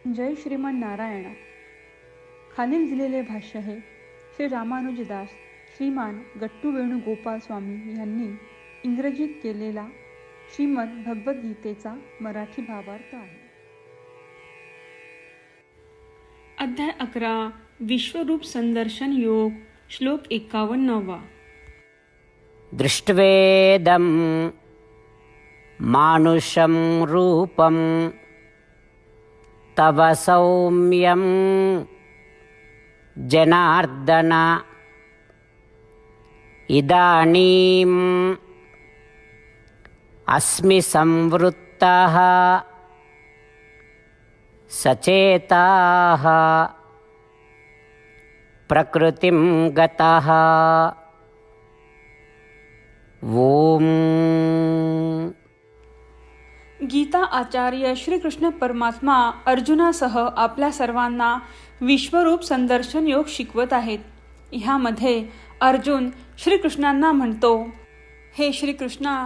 जय श्रीमान नारायण. खालील दिलेले भाष्य हे श्री रामानुजदास श्रीमान गट्टू वेणुगोपाल स्वामी यांनी इंग्रजीत केलेला श्रीमद भगवद्गीतेचा मराठी भावार्थ आहे. अध्याय 11 विश्वरूप संदर्शन योग. श्लोक 51. दृष्ट्वेदं मानुषं रूपं तव सौम्यं जनार्दन इदानीम् अस्मि संवृत्तः सचेताः प्रकृतिं गतः. ओम. गीता आचार्य श्रीकृष्ण परमात्मा अर्जुनासह आपल्या सर्वांना विश्वरूप संदर्शन योग शिकवत आहेत. ह्यामध्ये अर्जुन श्रीकृष्णांना म्हणतो, हे श्रीकृष्णा,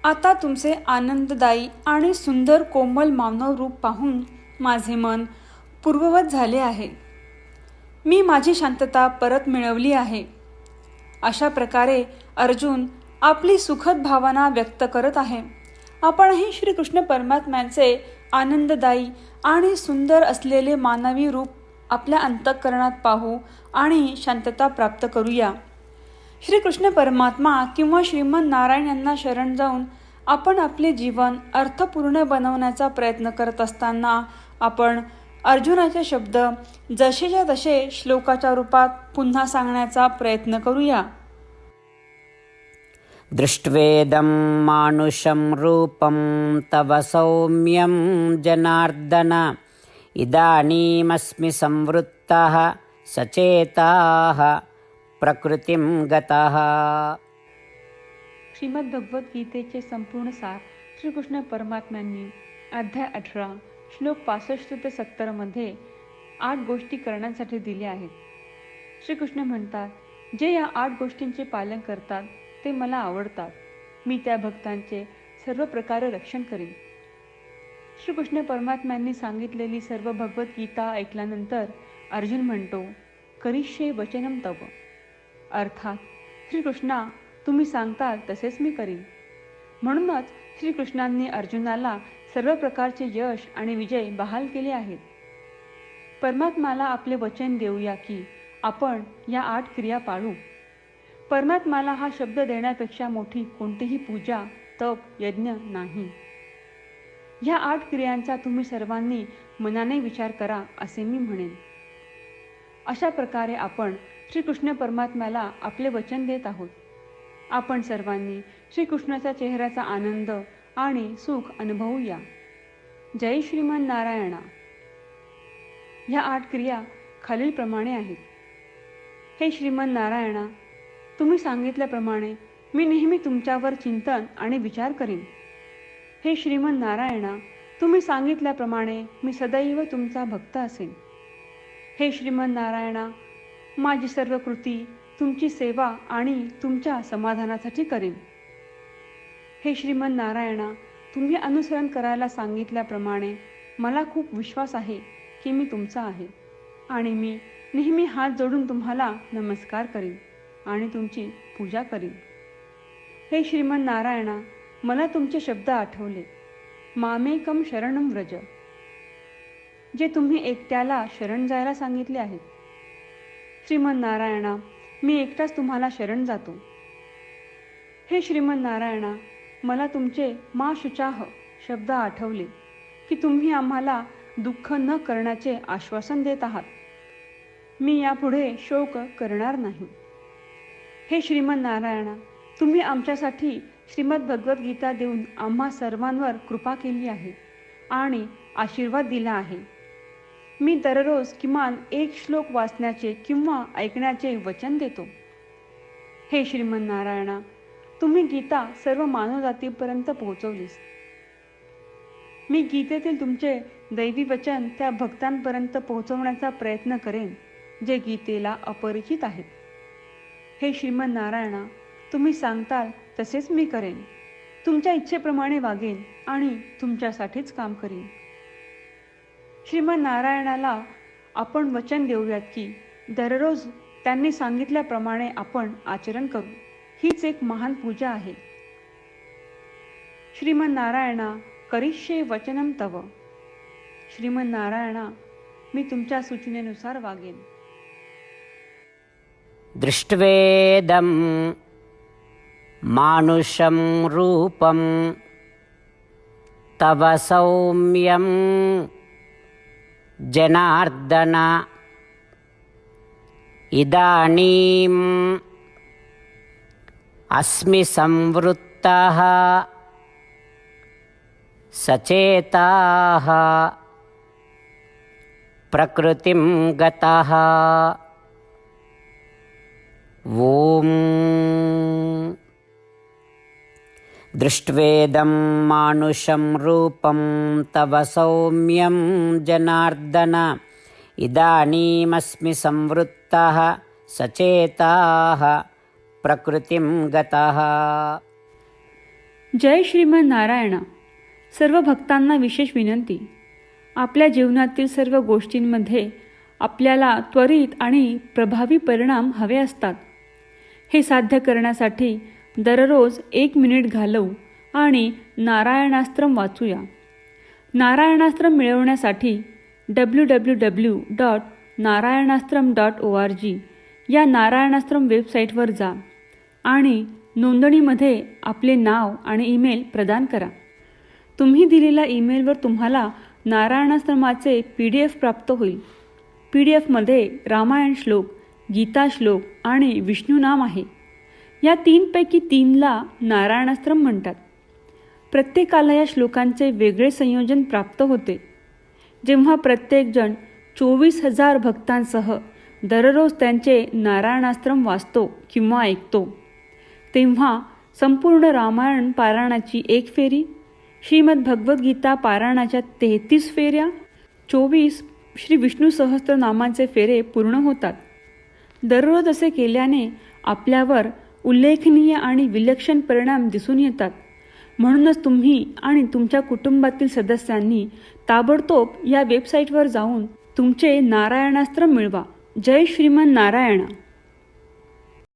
आता तुमचे आनंददायी आणि सुंदर कोमल मानव रूप पाहून माझे मन पूर्ववत झाले आहे. मी माझी शांतता परत मिळवली आहे. अशा प्रकारे अर्जुन आपली सुखद भावना व्यक्त करत आहे. आपणही श्रीकृष्ण परमात्म्यांचे आनंददायी आणि सुंदर असलेले मानवी रूप आपल्या अंतःकरणात पाहू आणि शांतता प्राप्त करूया. श्रीकृष्ण परमात्मा किंवा श्रीमन नारायण यांना शरण जाऊन आपण आपले जीवन अर्थपूर्ण बनवण्याचा प्रयत्न करत असताना आपण अर्जुनाचे शब्द जसेच्या तसे श्लोकाच्या रूपात पुन्हा सांगण्याचा प्रयत्न करूया. दृष्ट्वेदं मानुषं रूपं तव सौम्यं जनार्दन इदानीमस्मि संवृत्तः सचेताः प्रकृतिं गतः. श्रीमद भगवद्गीतेचे संपूर्ण सार श्रीकृष्ण परमात्म्यांनी अध्याय 18 श्लोक 65 ते 70 मध्ये 8 गोष्टी करण्यासाठी दिल्या आहेत. श्रीकृष्ण म्हणतात, जे या 8 गोष्टींचे पालन करतात ते मला आवडतात. मी त्या भक्तांचे सर्व प्रकारे रक्षण करीन. श्रीकृष्ण परमात्म्यांनी सांगितलेली सर्व भगवद्गीता ऐकल्यानंतर अर्जुन म्हणतो, करिष्ये वचनम तव. अर्थात श्रीकृष्णा, तुम्ही सांगताल तसेच मी करीन. म्हणूनच श्रीकृष्णांनी अर्जुनाला सर्व प्रकारचे यश आणि विजय बहाल केले आहेत. परमात्म्याला आपले वचन देऊया की आपण या 8 क्रिया पाळू. परमात्म्याला हा शब्द देण्यापेक्षा मोठी कोणतीही पूजा, तप, यज्ञ नाही. या 8 क्रियांचा तुम्ही सर्वांनी मनाने विचार करा असे मी म्हणेन. अशा प्रकारे आपण श्रीकृष्ण परमात्म्याला आपले वचन देत आहोत. आपण सर्वांनी श्रीकृष्णाच्या चेहऱ्याचा आनंद आणि सुख अनुभवूया. जय श्रीमान नारायणा. ह्या 8 क्रिया खालीलप्रमाणे आहेत. हे श्रीमान नारायणा, तुम्ही सांगितल्याप्रमाणे मी नेहमी तुमच्यावर चिंतन आणि विचार करीन. हे श्रीमान नारायणा, तुम्ही सांगितल्याप्रमाणे मी सदैव तुमचा भक्त असेन. हे श्रीमान नारायणा, माझी सर्व कृती तुमची सेवा आणि तुमच्या समाधानासाठी करीन. हे श्रीमान नारायणा, तुम्ही अनुसरण करायला सांगितल्याप्रमाणे मला खूप विश्वास आहे की मी तुमचा आहे आणि मी नेहमी हात जोडून तुम्हाला नमस्कार करीन आणि तुमची पूजा करीन. हे श्रीमान नारायणा, मला तुमचे शब्द आठवले. मामेकम शरणम व्रज, जे तुम्ही एकट्याला शरण जायला सांगितले आहेत. श्रीमान नारायणा, मी एकटाच तुम्हाला शरण जातो. हे श्रीमान नारायणा, मला तुमचे मा शुचाह शब्द आठवले की तुम्ही आम्हाला दुःख न करण्याचे आश्वासन देत आहात. मी यापुढे शोक करणार नाही. हे श्रीमन नारायणा, तुम्ही आमच्यासाठी श्रीमद भगवद्गीता देऊन आम्हा सर्वांवर कृपा केली आहे आणि आशीर्वाद दिला आहे. मी दररोज किमान 1 श्लोक वाचण्याचे किंवा ऐकण्याचे वचन देतो. हे श्रीमन नारायणा, तुम्ही गीता सर्व मानवजातीपर्यंत पोहोचवलीस. मी गीतेतील तुमचे दैवी वचन त्या भक्तांपर्यंत पोहोचवण्याचा प्रयत्न करेन जे गीतेला अपरिचित आहेत. हे श्रीमन नारायणा, तुम्ही सांगताल तसेच मी करेन. तुमच्या इच्छेप्रमाणे वागेन आणि तुमच्यासाठीच काम करीन. श्रीमन नारायणाला आपण वचन देऊयात की दररोज त्यांनी सांगितल्याप्रमाणे आपण आचरण करू. हीच एक महान पूजा आहे. श्रीमन नारायणा करिष्ये वचनम तव. श्रीमन नारायणा, मी तुमच्या सूचनेनुसार वागेन. दृष्ट्वेदं मानुषं रूपं तव सौम्यं जनार्दन इदानीम् अस्मि संवृत्तः सचेताः प्रकृतिं गतः. ॐ दृष्ट्वेदं मानुषं रूपं तव सौम्यं जनार्दन इदानीमस्मि संवृत्तः सचेताः प्रकृतिं गतः. जय श्रीमन नारायणा. सर्व भक्तांना विशेष विनंती. आपल्या जीवनातील सर्व गोष्टींमध्ये आपल्याला त्वरित आणि प्रभावी परिणाम हवे असतात. हे साध्य करण्यासाठी दररोज 1 मिनिट घालवू आणि नारायणास्त्रम वाचूया. नारायणास्त्रम मिळवण्यासाठी www.narayanaastram.org या नारायणास्त्रम वेबसाईटवर जा आणि नोंदणीमध्ये आपले नाव आणि ईमेल प्रदान करा. तुम्ही दिलेल्या ईमेलवर तुम्हाला नारायणास्त्रमाचे PDF प्राप्त होईल. PDFमध्ये रामायण श्लोक, गीता श्लोक आणि विष्णू नाम आहे. या 3पैकी 3ला नारायणास्त्रम म्हणतात. प्रत्येकाला या श्लोकांचे वेगळे संयोजन प्राप्त होते. जेव्हा प्रत्येकजण 24,000 भक्तांसह दररोज त्यांचे नारायणास्त्रम वाचतो किंवा ऐकतो, तेव्हा संपूर्ण रामायण पारायणाची 1 फेरी, श्रीमद भगवद्गीता पारायणाच्या 33 फेऱ्या, 24 श्री विष्णू सहस्त्रनामांचे फेरे पूर्ण होतात. दररोज असे केल्याने आपल्यावर उल्लेखनीय आणि विलक्षण परिणाम दिसून येतात. म्हणूनच तुम्ही आणि तुमच्या कुटुंबातील सदस्यांनी ताबडतोब या वेबसाईटवर जाऊन तुमचे नारायणास्त्र मिळवा. जय श्रीमन नारायणा.